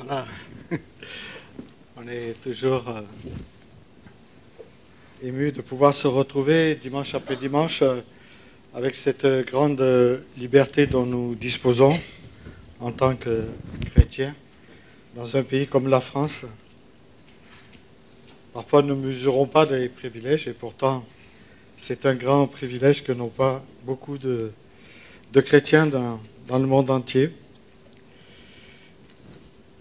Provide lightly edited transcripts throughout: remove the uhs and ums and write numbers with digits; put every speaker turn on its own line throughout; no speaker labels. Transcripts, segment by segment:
Voilà, on est toujours ému de pouvoir se retrouver dimanche après dimanche avec cette grande liberté dont nous disposons en tant que chrétiens dans un pays comme la France. Parfois nous ne mesurons pas des privilèges et pourtant c'est un grand privilège que n'ont pas beaucoup de chrétiens dans le monde entier.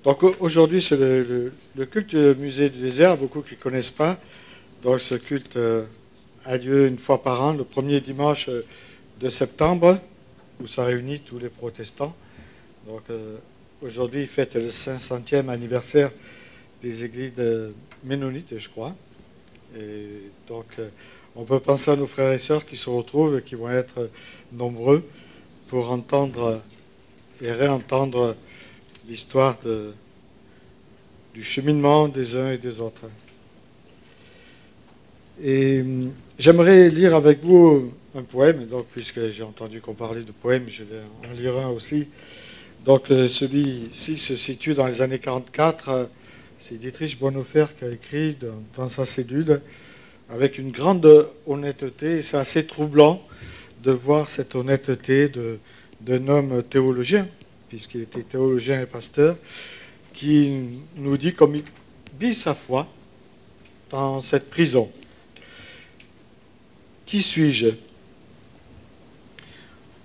Donc aujourd'hui, c'est le culte du musée du désert, beaucoup qui ne connaissent pas. Donc ce culte a lieu une fois par an, le premier dimanche de septembre, où ça réunit tous les protestants. Donc aujourd'hui, il fête le 500e anniversaire des églises ménonites, je crois. Et donc on peut penser à nos frères et sœurs qui se retrouvent et qui vont être nombreux pour entendre et réentendre l'histoire du cheminement des uns et des autres. Et j'aimerais lire avec vous un poème, donc puisque j'ai entendu qu'on parlait de poèmes, je vais en lire un aussi. Donc celui-ci se situe dans les années 44, c'est Dietrich Bonhoeffer qui a écrit dans sa cellule, avec une grande honnêteté, et c'est assez troublant de voir cette honnêteté d'un homme théologien, puisqu'il était théologien et pasteur, qui nous dit comme il vit sa foi dans cette prison. Qui suis-je?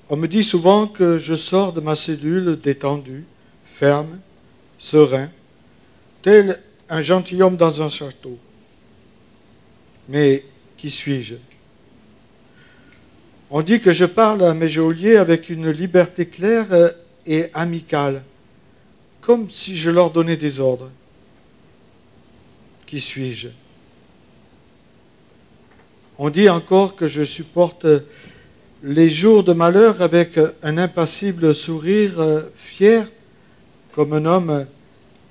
On me dit souvent que je sors de ma cellule détendu, ferme, serein, tel un gentilhomme dans un château. Mais qui suis-je? On dit que je parle à mes geôliers avec une liberté claire et amicale, comme si je leur donnais des ordres. Qui suis-je? On dit encore que je supporte les jours de malheur avec un impassible sourire fier, comme un homme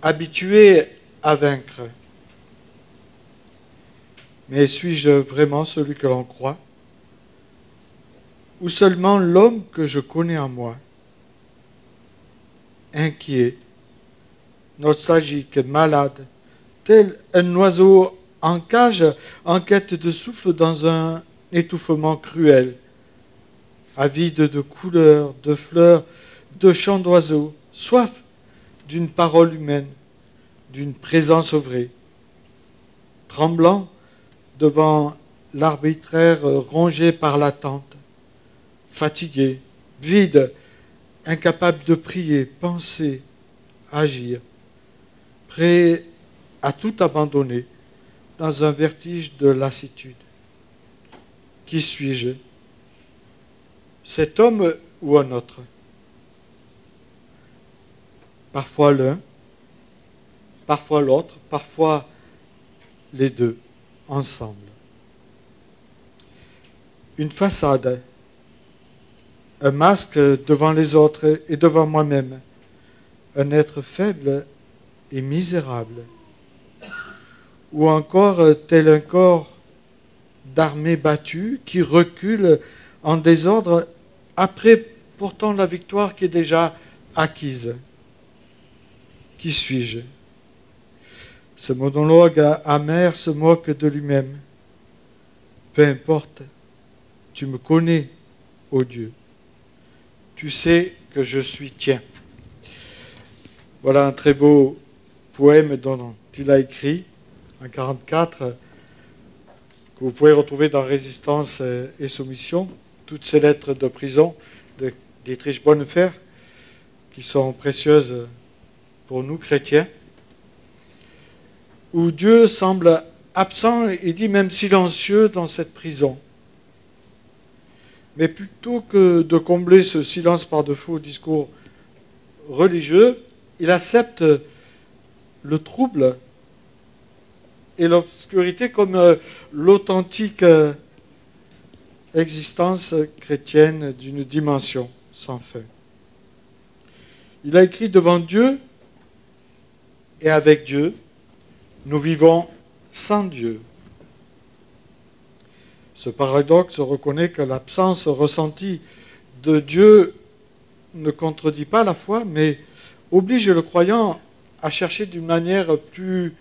habitué à vaincre. Mais suis-je vraiment celui que l'on croit? Ou seulement l'homme que je connais en moi? Inquiet, nostalgique, malade, tel un oiseau en cage en quête de souffle dans un étouffement cruel, avide de couleurs, de fleurs, de chants d'oiseaux, soif d'une parole humaine, d'une présence vraie, tremblant devant l'arbitraire rongé par l'attente, fatigué, vide, incapable de prier, penser, agir, prêt à tout abandonner dans un vertige de lassitude. Qui suis-je? Cet homme ou un autre? Parfois l'un, parfois l'autre, parfois les deux, ensemble. Une façade, un masque devant les autres et devant moi-même, un être faible et misérable, ou encore tel un corps d'armée battue qui recule en désordre après pourtant la victoire qui est déjà acquise. Qui suis-je? Ce monologue amer se moque de lui-même. Peu importe, tu me connais, ô Dieu. Tu sais que je suis tien. Voilà un très beau poème dont il a écrit en 1944, que vous pouvez retrouver dans Résistance et Soumission, toutes ces lettres de prison de Dietrich Bonhoeffer, qui sont précieuses pour nous chrétiens, où Dieu semble absent et dit même silencieux dans cette prison. Mais plutôt que de combler ce silence par de faux discours religieux, il accepte le trouble et l'obscurité comme l'authentique existence chrétienne d'une dimension sans fin. Il a écrit devant Dieu et avec Dieu, nous vivons sans Dieu. Ce paradoxe reconnaît que l'absence ressentie de Dieu ne contredit pas la foi, mais oblige le croyant à chercher d'une manière plus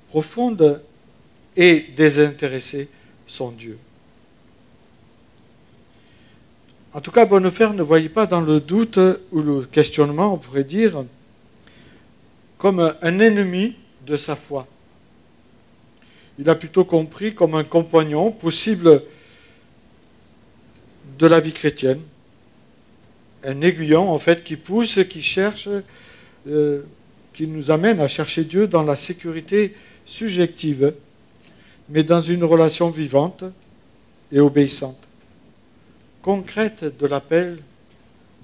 profonde et désintéressée son Dieu. En tout cas, Bonhoeffer ne voyait pas dans le doute ou le questionnement, on pourrait dire, comme un ennemi de sa foi. Il a plutôt compris comme un compagnon possible de la vie chrétienne. Un aiguillon, en fait, qui pousse, qui cherche, qui nous amène à chercher Dieu dans la sécurité subjective, mais dans une relation vivante et obéissante, concrète de l'appel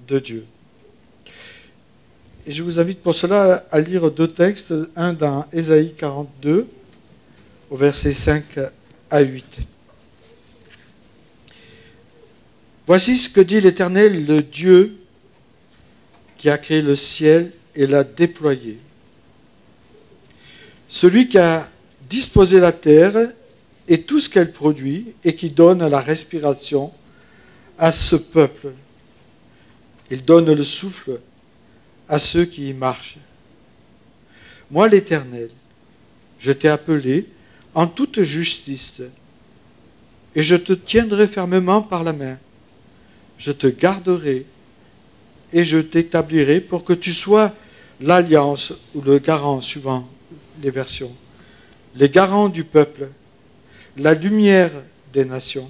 de Dieu. Et je vous invite pour cela à lire deux textes, un dans Ésaïe 42, au verset 5 à 8. Voici ce que dit l'Éternel, le Dieu qui a créé le ciel et l'a déployé. Celui qui a disposé la terre et tout ce qu'elle produit et qui donne la respiration à ce peuple. Il donne le souffle à ceux qui y marchent. Moi, l'Éternel, je t'ai appelé en toute justice et je te tiendrai fermement par la main. Je te garderai et je t'établirai pour que tu sois l'alliance ou le garant, suivant les versions, les garants du peuple, la lumière des nations,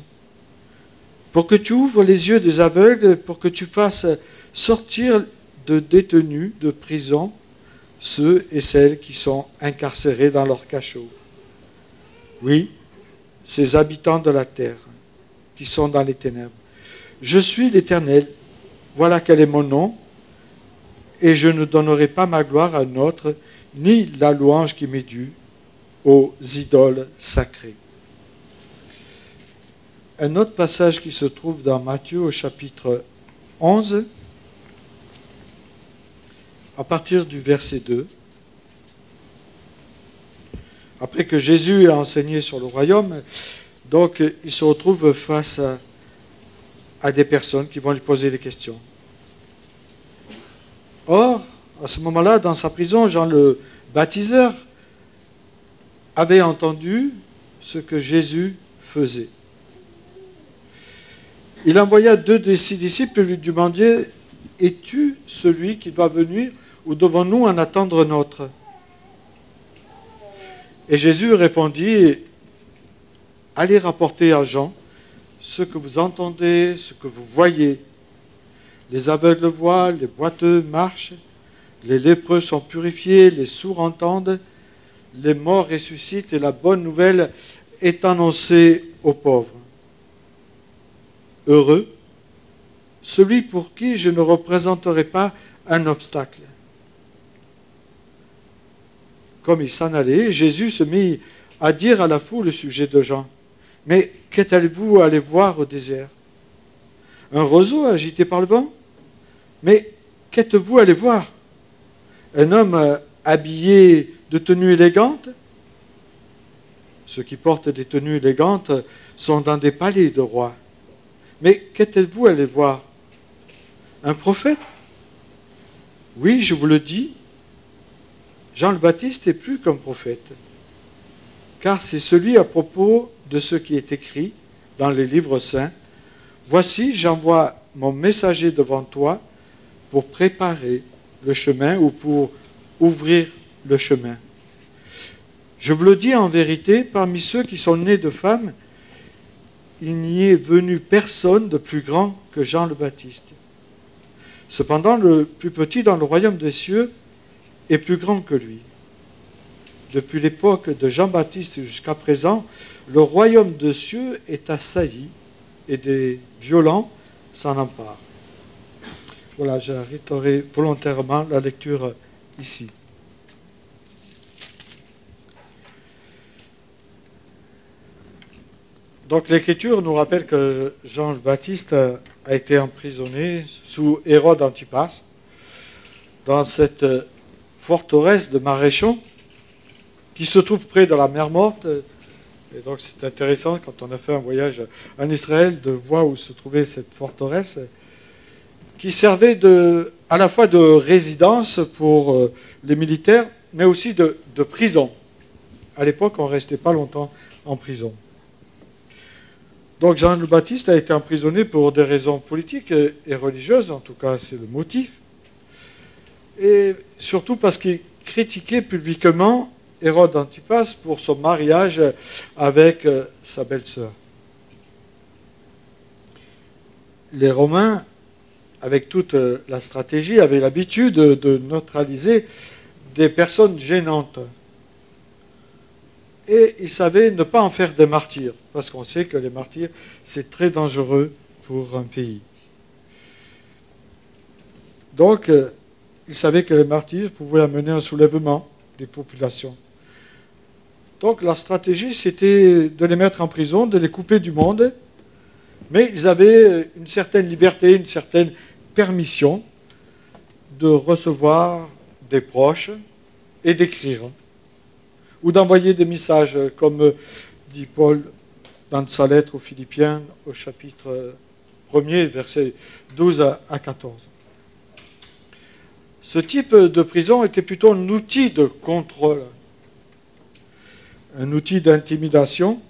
pour que tu ouvres les yeux des aveugles, pour que tu fasses sortir de détenus de prison ceux et celles qui sont incarcérés dans leurs cachots. Oui, ces habitants de la terre qui sont dans les ténèbres. Je suis l'Éternel, voilà quel est mon nom, et je ne donnerai pas ma gloire à un autre, ni la louange qui m'est due aux idoles sacrées. Un autre passage qui se trouve dans Matthieu au chapitre 11, à partir du verset 2. Après que Jésus a enseigné sur le royaume, donc il se retrouve face à des personnes qui vont lui poser des questions. Or, à ce moment-là, dans sa prison, Jean le baptiseur avait entendu ce que Jésus faisait. Il envoya 2 de ses disciples lui demander, « Es-tu celui qui doit venir ou devons-nous en attendre un autre ?» Et Jésus répondit, « Allez rapporter à Jean ce que vous entendez, ce que vous voyez. Les aveugles voient, les boiteux marchent, les lépreux sont purifiés, les sourds entendent, les morts ressuscitent et la bonne nouvelle est annoncée aux pauvres. Heureux, celui pour qui je ne représenterai pas un obstacle. » Comme il s'en allait, Jésus se mit à dire à la foule le sujet de Jean. « Mais qu'êtes-vous allé voir au désert? Un roseau agité par le vent? Mais qu'êtes-vous allé voir? Un homme habillé de tenues élégantes? Ceux qui portent des tenues élégantes sont dans des palais de rois. Mais qu'êtes-vous allé voir? Un prophète? Oui, je vous le dis, Jean le Baptiste est plus qu'un prophète, car c'est celui à propos de ce qui est écrit dans les livres saints. Voici, j'envoie mon messager devant toi pour préparer le chemin ou pour ouvrir le chemin. Je vous le dis en vérité, parmi ceux qui sont nés de femmes, il n'y est venu personne de plus grand que Jean le Baptiste. Cependant, le plus petit dans le royaume des cieux est plus grand que lui. Depuis l'époque de Jean-Baptiste jusqu'à présent, le royaume des cieux est assailli et des violents s'en emparent. Voilà, j'arrêterai volontairement la lecture ici. Donc l'Écriture nous rappelle que Jean le Baptiste a été emprisonné sous Hérode Antipas dans cette forteresse de Maréchon qui se trouve près de la mer Morte. Et donc c'est intéressant quand on a fait un voyage en Israël de voir où se trouvait cette forteresse qui servait à la fois de résidence pour les militaires mais aussi de prison. À l'époque, on ne restait pas longtemps en prison. Donc Jean le Baptiste a été emprisonné pour des raisons politiques et religieuses, en tout cas c'est le motif, et surtout parce qu'il critiquait publiquement Hérode Antipas pour son mariage avec sa belle-sœur. Les Romains, avec toute la stratégie, avaient l'habitude de neutraliser des personnes gênantes. Et ils savaient ne pas en faire des martyrs, parce qu'on sait que les martyrs, c'est très dangereux pour un pays. Donc, ils savaient que les martyrs pouvaient amener un soulèvement des populations. Donc, leur stratégie, c'était de les mettre en prison, de les couper du monde, mais ils avaient une certaine liberté, une certaine permission de recevoir des proches et d'écrire, ou d'envoyer des messages, comme dit Paul dans sa lettre aux Philippiens, au chapitre 1er, versets 12 à 14. Ce type de prison était plutôt un outil de contrôle, un outil d'intimidation,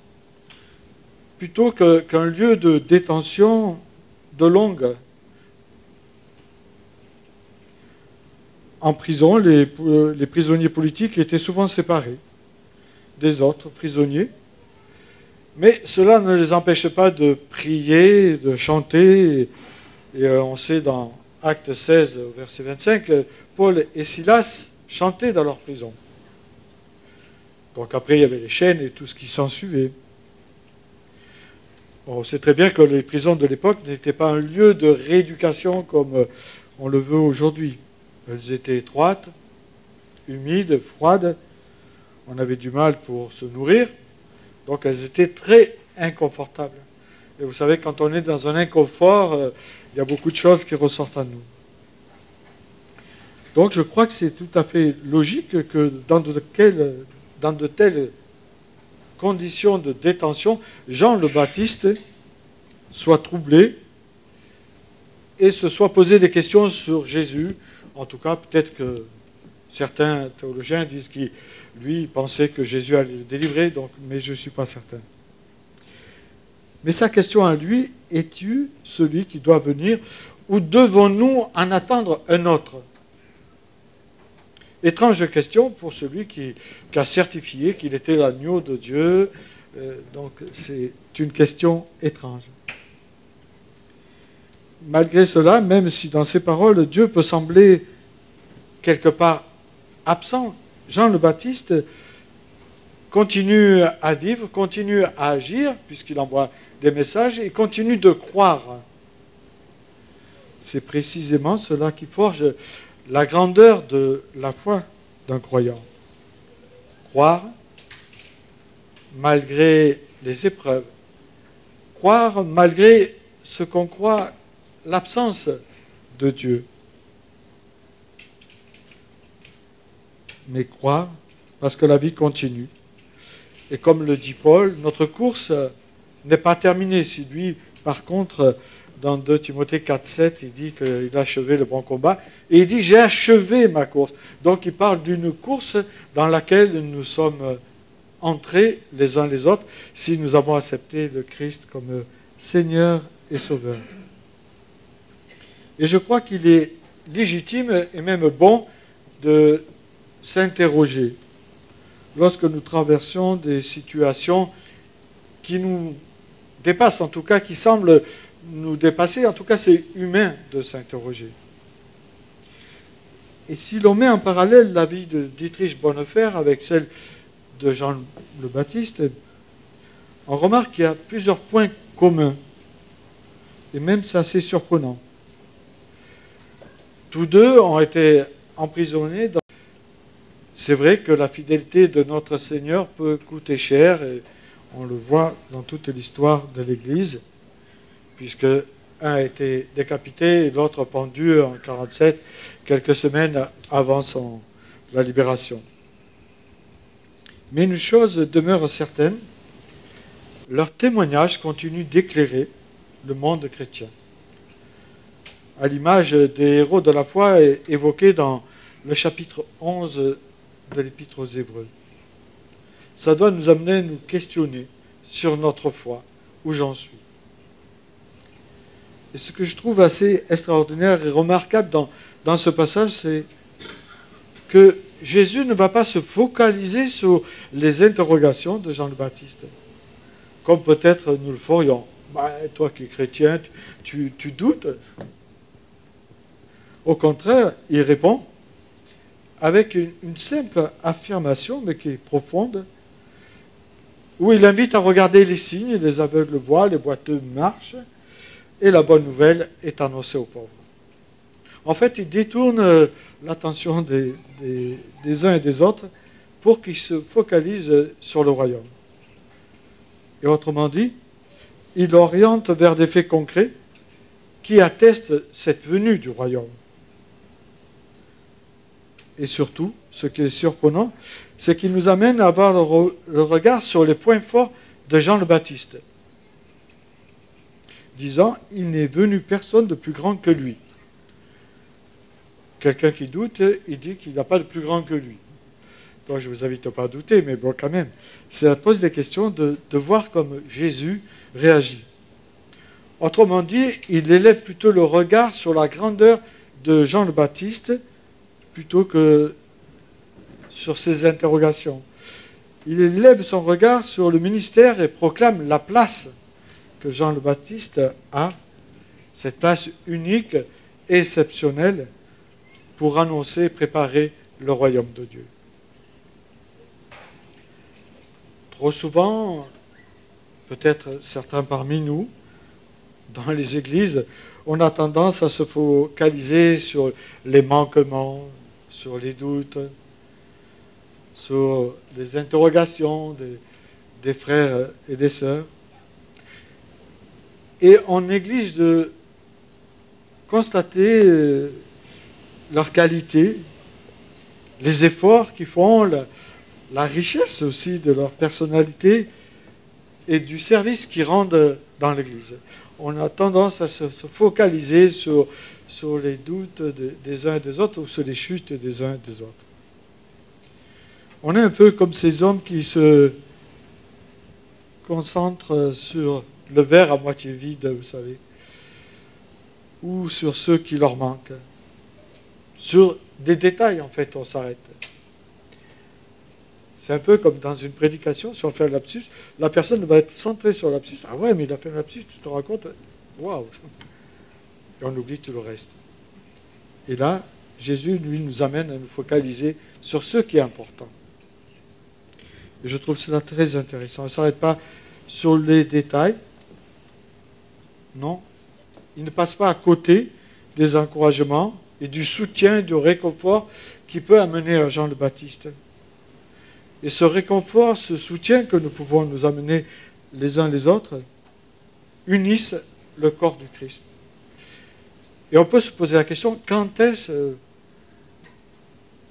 plutôt qu'un lieu de détention de longue. En prison, les prisonniers politiques étaient souvent séparés des autres prisonniers, mais cela ne les empêchait pas de prier, de chanter, et on sait dans Actes 16, verset 25, que Paul et Silas chantaient dans leur prison. Donc après, il y avait les chaînes et tout ce qui s'ensuivait. On sait très bien que les prisons de l'époque n'étaient pas un lieu de rééducation comme on le veut aujourd'hui. Elles étaient étroites, humides, froides. On avait du mal pour se nourrir. Donc elles étaient très inconfortables. Et vous savez, quand on est dans un inconfort, il y a beaucoup de choses qui ressortent à nous. Donc je crois que c'est tout à fait logique que dans de telles conditions de détention, Jean le Baptiste soit troublé et se soit posé des questions sur Jésus. En tout cas, peut-être que certains théologiens disent qu'il lui pensait que Jésus allait le délivrer, mais je ne suis pas certain. Mais sa question à lui, es-tu celui qui doit venir ou devons-nous en attendre un autre? Étrange question pour celui qui a certifié qu'il était l'agneau de Dieu. Donc c'est une question étrange. Malgré cela, même si dans ses paroles, Dieu peut sembler quelque part absent, Jean le Baptiste continue à vivre, continue à agir, puisqu'il envoie des messages, et continue de croire. C'est précisément cela qui forge la grandeur de la foi d'un croyant. Croire malgré les épreuves. Croire malgré ce qu'on croit, l'absence de Dieu. Mais croire parce que la vie continue. Et comme le dit Paul, notre course n'est pas terminée. Si lui, par contre, dans 2 Timothée 4, 7, il dit qu'il a achevé le bon combat. Et il dit, j'ai achevé ma course. Donc il parle d'une course dans laquelle nous sommes entrés les uns les autres si nous avons accepté le Christ comme Seigneur et Sauveur. Et je crois qu'il est légitime et même bon de s'interroger lorsque nous traversons des situations qui nous dépassent, en tout cas qui semblent nous dépasser. En tout cas, c'est humain de s'interroger. Et si l'on met en parallèle la vie de Dietrich Bonhoeffer avec celle de Jean le Baptiste, on remarque qu'il y a plusieurs points communs. Et même c'est assez surprenant. Tous deux ont été emprisonnés. C'est vrai que la fidélité de notre Seigneur peut coûter cher, et on le voit dans toute l'histoire de l'Église, puisque un a été décapité et l'autre pendu en 1947, quelques semaines avant la libération. Mais une chose demeure certaine, leur témoignage continue d'éclairer le monde chrétien. À l'image des héros de la foi évoqués dans le chapitre 11 de l'Épître aux Hébreux. Ça doit nous amener à nous questionner sur notre foi, où j'en suis. Et ce que je trouve assez extraordinaire et remarquable dans ce passage, c'est que Jésus ne va pas se focaliser sur les interrogations de Jean le Baptiste, comme peut-être nous le ferions. Bah, toi qui es chrétien, tu doutes. Au contraire, il répond avec une simple affirmation, mais qui est profonde, où il invite à regarder les signes, les aveugles voient, les boiteux marchent, et la bonne nouvelle est annoncée aux pauvres. En fait, il détourne l'attention des uns et des autres pour qu'ils se focalisent sur le royaume. Et autrement dit, il oriente vers des faits concrets qui attestent cette venue du royaume. Et surtout, ce qui est surprenant, c'est qu'il nous amène à avoir le regard sur les points forts de Jean le Baptiste, disant « Il n'est venu personne de plus grand que lui ». Quelqu'un qui doute, il dit qu'il n'y a pas de plus grand que lui. Donc je ne vous invite pas à douter, mais bon, quand même, ça pose des questions de voir comme Jésus réagit. Autrement dit, il élève plutôt le regard sur la grandeur de Jean le Baptiste plutôt que sur ses interrogations. Il élève son regard sur le ministère et proclame la place que Jean le Baptiste a, cette place unique et exceptionnelle pour annoncer et préparer le royaume de Dieu. Trop souvent, peut-être certains parmi nous, dans les églises, on a tendance à se focaliser sur les manquements, sur les doutes, sur les interrogations des frères et des sœurs. Et on néglige de constater leur qualité, les efforts qu'ils font, la richesse aussi de leur personnalité et du service qu'ils rendent dans l'Église. On a tendance à se focaliser sur les doutes des uns et des autres ou sur les chutes des uns et des autres. On est un peu comme ces hommes qui se concentrent sur le verre à moitié vide, vous savez, ou sur ceux qui leur manquent. Sur des détails, en fait, on s'arrête. C'est un peu comme dans une prédication, si on fait un lapsus, la personne va être centrée sur le lapsus. Ah ouais, mais il a fait un lapsus, tu te rends compte? Waouh! Et on oublie tout le reste. Et là, Jésus, lui, nous amène à nous focaliser sur ce qui est important. Et je trouve cela très intéressant. Il ne s'arrête pas sur les détails. Non. Il ne passe pas à côté des encouragements et du soutien, du réconfort qui peut amener à Jean le Baptiste. Et ce réconfort, ce soutien que nous pouvons nous amener les uns les autres, unissent le corps du Christ. Et on peut se poser la question, quand est-ce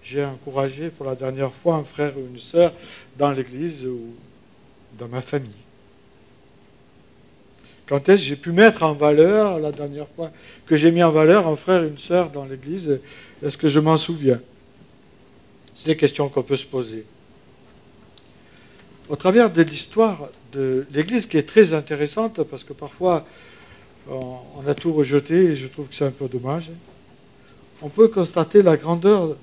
j'ai encouragé pour la dernière fois un frère ou une sœur dans l'église ou dans ma famille? Quand est-ce que j'ai pu mettre en valeur, la dernière fois que j'ai mis en valeur un frère ou une sœur dans l'église, est-ce que je m'en souviens? C'est des questions qu'on peut se poser. Au travers de l'histoire de l'Église, qui est très intéressante, parce que parfois on a tout rejeté, et je trouve que c'est un peu dommage, on peut constater la grandeur,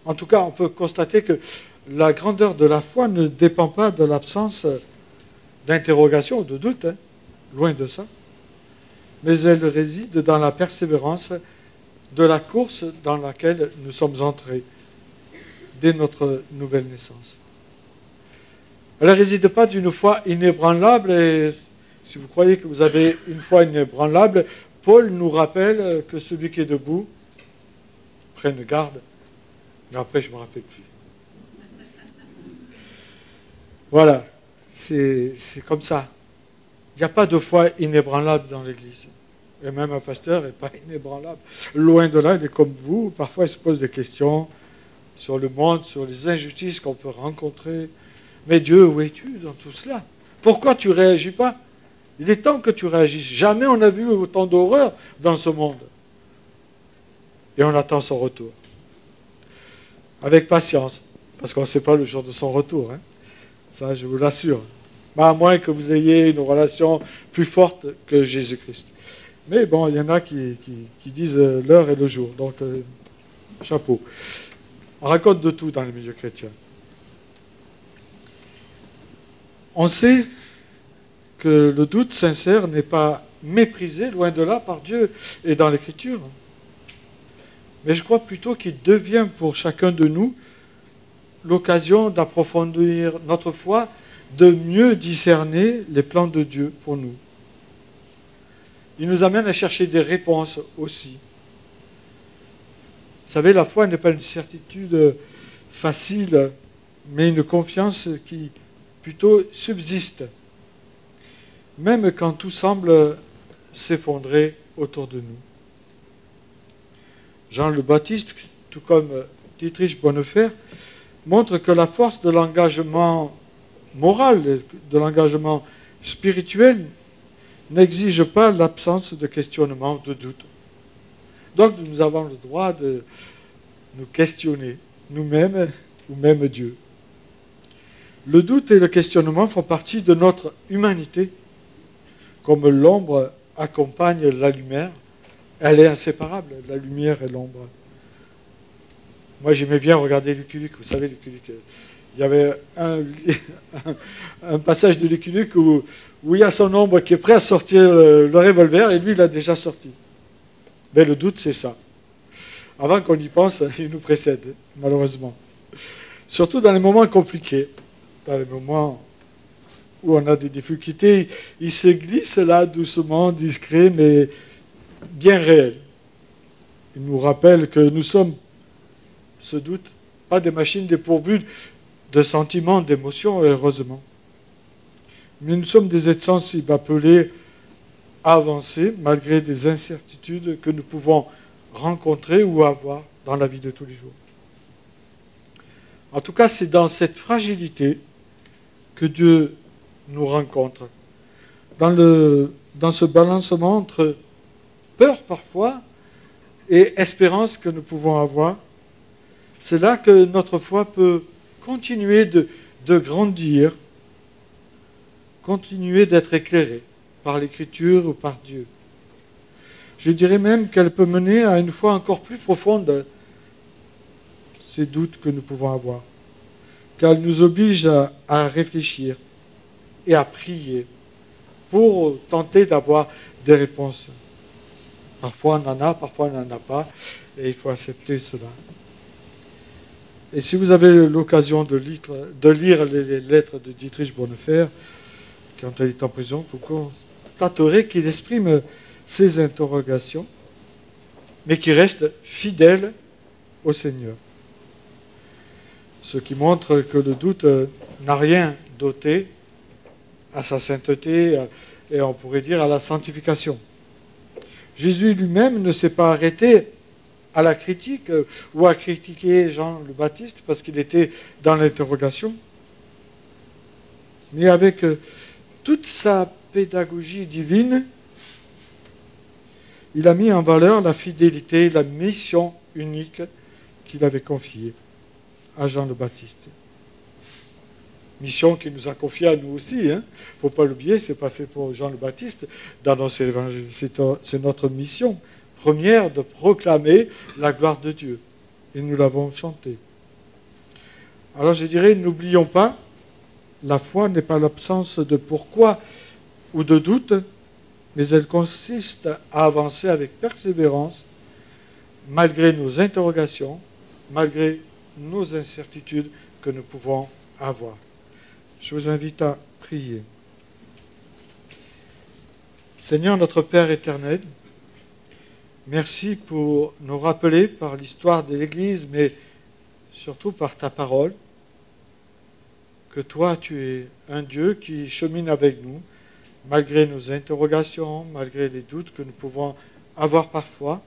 en tout cas on peut constater que la grandeur de la foi ne dépend pas de l'absence d'interrogation ou de doute, hein, loin de ça, mais elle réside dans la persévérance de la course dans laquelle nous sommes entrés dès notre nouvelle naissance. Elle ne réside pas d'une foi inébranlable, et si vous croyez que vous avez une foi inébranlable, Paul nous rappelle que celui qui est debout prenne garde, mais après je ne me rappelle plus. Voilà, c'est comme ça. Il n'y a pas de foi inébranlable dans l'Église. Et même un pasteur n'est pas inébranlable. Loin de là, il est comme vous. Parfois, il se pose des questions sur le monde, sur les injustices qu'on peut rencontrer. Mais Dieu, où es-tu dans tout cela? Pourquoi tu ne réagis pas? Il est temps que tu réagisses. Jamais on n'a vu autant d'horreur dans ce monde. Et on attend son retour. Avec patience. parce qu'on ne sait pas le jour de son retour. Hein. Ça, je vous l'assure. À moins que vous ayez une relation plus forte que Jésus-Christ. Mais bon, il y en a qui disent l'heure et le jour. Donc, chapeau. On raconte de tout dans les milieux chrétiens. On sait que le doute sincère n'est pas méprisé, loin de là, par Dieu et dans l'Écriture. Mais je crois plutôt qu'il devient pour chacun de nous l'occasion d'approfondir notre foi, de mieux discerner les plans de Dieu pour nous. Il nous amène à chercher des réponses aussi. Vous savez, la foi n'est pas une certitude facile, mais une confiance qui plutôt subsiste, même quand tout semble s'effondrer autour de nous. Jean le Baptiste, tout comme Dietrich Bonhoeffer, montre que la force de l'engagement moral, de l'engagement spirituel, n'exige pas l'absence de questionnement, de doute. Donc nous avons le droit de nous questionner, nous-mêmes ou même Dieu. Le doute et le questionnement font partie de notre humanité. Comme l'ombre accompagne la lumière, elle est inséparable, la lumière et l'ombre. Moi, j'aimais bien regarder Lucky Luke. Vous savez, Lucky Luke, il y avait un passage de Lucky Luke où il y a son ombre qui est prêt à sortir le revolver, et lui, il l'a déjà sorti. Mais le doute, c'est ça. Avant qu'on y pense, il nous précède, malheureusement. Surtout dans les moments compliqués, dans les moments où on a des difficultés, il se glisse là, doucement, discret, mais bien réel. Il nous rappelle que nous sommes, ce doute, pas des machines dépourvues de sentiments, d'émotions, heureusement. Mais nous sommes des êtres sensibles appelés à avancer malgré des incertitudes que nous pouvons rencontrer ou avoir dans la vie de tous les jours. En tout cas, c'est dans cette fragilité que Dieu nous rencontre. Dans ce balancement entre peur parfois et espérance que nous pouvons avoir, c'est là que notre foi peut continuer de grandir, continuer d'être éclairée par l'Écriture ou par Dieu. Je dirais même qu'elle peut mener à une foi encore plus profonde, ces doutes que nous pouvons avoir, car elle nous oblige à réfléchir et à prier pour tenter d'avoir des réponses. Parfois on en a, parfois on n'en a pas, et il faut accepter cela. Et si vous avez l'occasion de lire les lettres de Dietrich Bonhoeffer, quand il est en prison, vous constaterez qu'il exprime ses interrogations, mais qu'il reste fidèle au Seigneur. Ce qui montre que le doute n'a rien d'ôté à sa sainteté et on pourrait dire à la sanctification. Jésus lui-même ne s'est pas arrêté à la critique ou à critiquer Jean le Baptiste parce qu'il était dans l'interrogation. Mais avec toute sa pédagogie divine, il a mis en valeur la fidélité, la mission unique qu'il avait confiée à Jean le Baptiste. Mission qu'il nous a confiée à nous aussi. Il ne faut pas l'oublier, ce n'est pas fait pour Jean le Baptiste d'annoncer l'évangile. C'est notre mission première de proclamer la gloire de Dieu. Et nous l'avons chanté. Alors je dirais, n'oublions pas, la foi n'est pas l'absence de pourquoi ou de doute, mais elle consiste à avancer avec persévérance, malgré nos interrogations, malgré nos incertitudes que nous pouvons avoir. Je vous invite à prier. Seigneur notre Père éternel, merci pour nous rappeler par l'histoire de l'Église, mais surtout par ta parole, que toi, tu es un Dieu qui chemine avec nous, malgré nos interrogations, malgré les doutes que nous pouvons avoir parfois.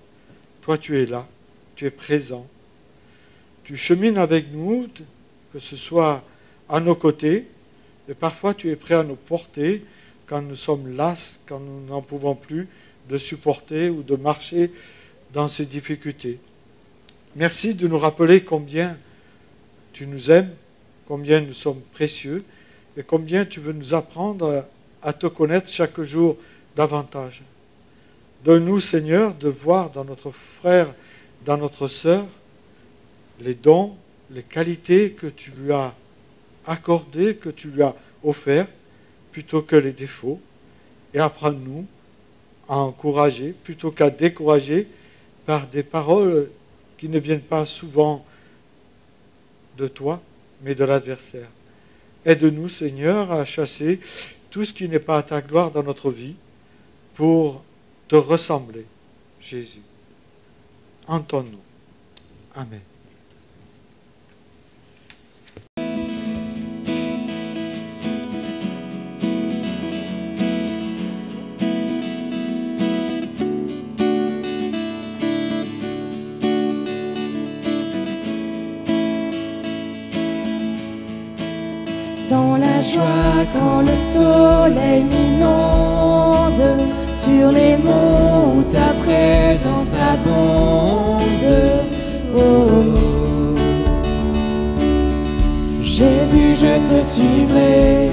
Toi, tu es là, tu es présent. Tu chemines avec nous, que ce soit à nos côtés, et parfois tu es prêt à nous porter quand nous sommes las, quand nous n'en pouvons plus de supporter ou de marcher dans ces difficultés. Merci de nous rappeler combien tu nous aimes, combien nous sommes précieux et combien tu veux nous apprendre à te connaître chaque jour davantage. Donne-nous, Seigneur, de voir dans notre frère, dans notre sœur, les dons, les qualités que tu lui as accordées, que tu lui as offertes, plutôt que les défauts. Et apprends-nous à encourager, plutôt qu'à décourager par des paroles qui ne viennent pas souvent de toi, mais de l'adversaire. Aide-nous, Seigneur, à chasser tout ce qui n'est pas à ta gloire dans notre vie pour te ressembler, Jésus. Entends-nous. Amen.
Dans la joie quand le soleil m'inonde, sur les monts où ta présence abonde. Oh, Jésus, je te suivrai.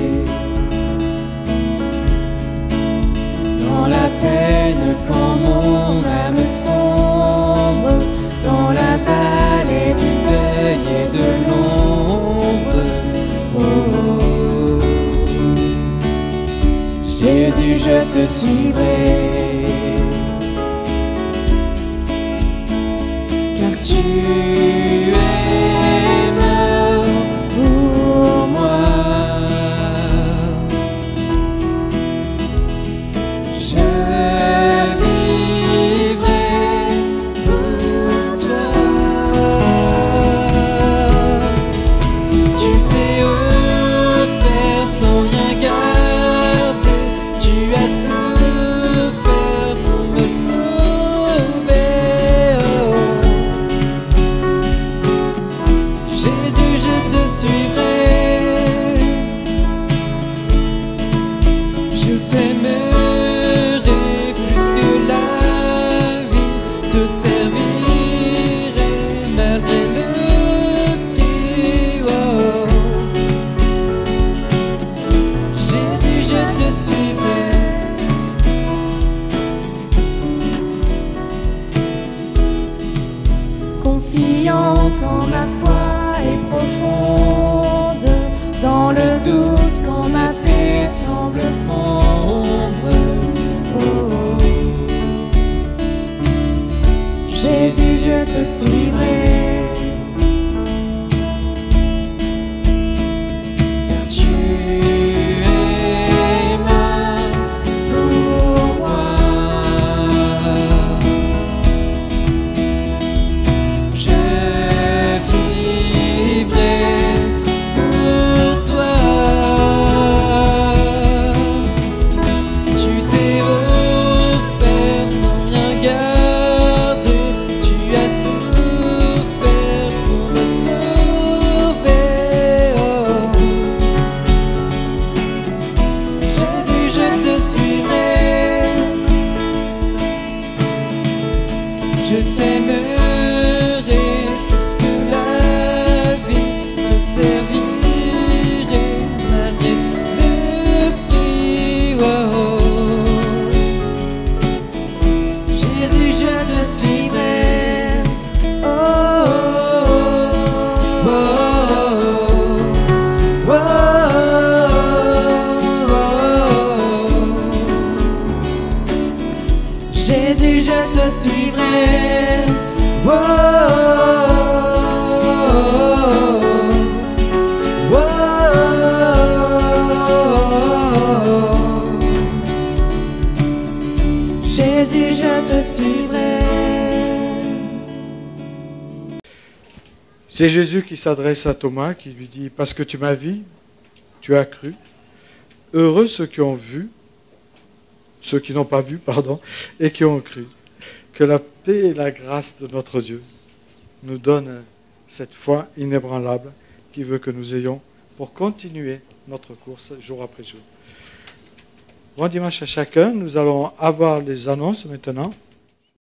Dans la peine quand mon âme sombre, dans la vallée du deuil et de l'ombre. Oh, Jésus, je te suivrai, car tu es mort pour moi. Je vivrai pour toi. Tu t'es offert sans rien garder, tu as souffert pour me sauver. Oh, Jésus, je te suivrai, je t'aimerai plus que la vie, te servirai malgré le prix. Oh, Jésus, je te suivrai. Confiant quand ma foi est profonde, dans le doute quand ma paix semble fondre. Oh, Jésus, je te suivrai, car tu es mort pour moi. Je vivrai pour toi. Tu t'es offert sans rien garder, tu as souffert pour me sauver. Oh, Jésus, je te suivrai, je t'aimerai plus que la vie, te servirai malgré le prix. Oh, Jésus, je te suivrai. Oh, oh, oh, oh, oh. Jésus, je te suivrai. Oh, oh, oh. Jésus, je te suivrai.
C'est Jésus qui s'adresse à Thomas, qui lui dit « Parce que tu m'as vu, tu as cru. Heureux ceux qui ont vu, ceux qui n'ont pas vu, pardon, et qui ont cru. Que la paix et la grâce de notre Dieu nous donnent cette foi inébranlable qui veut que nous ayons pour continuer notre course jour après jour. Bon dimanche à chacun. Nous allons avoir les annonces maintenant.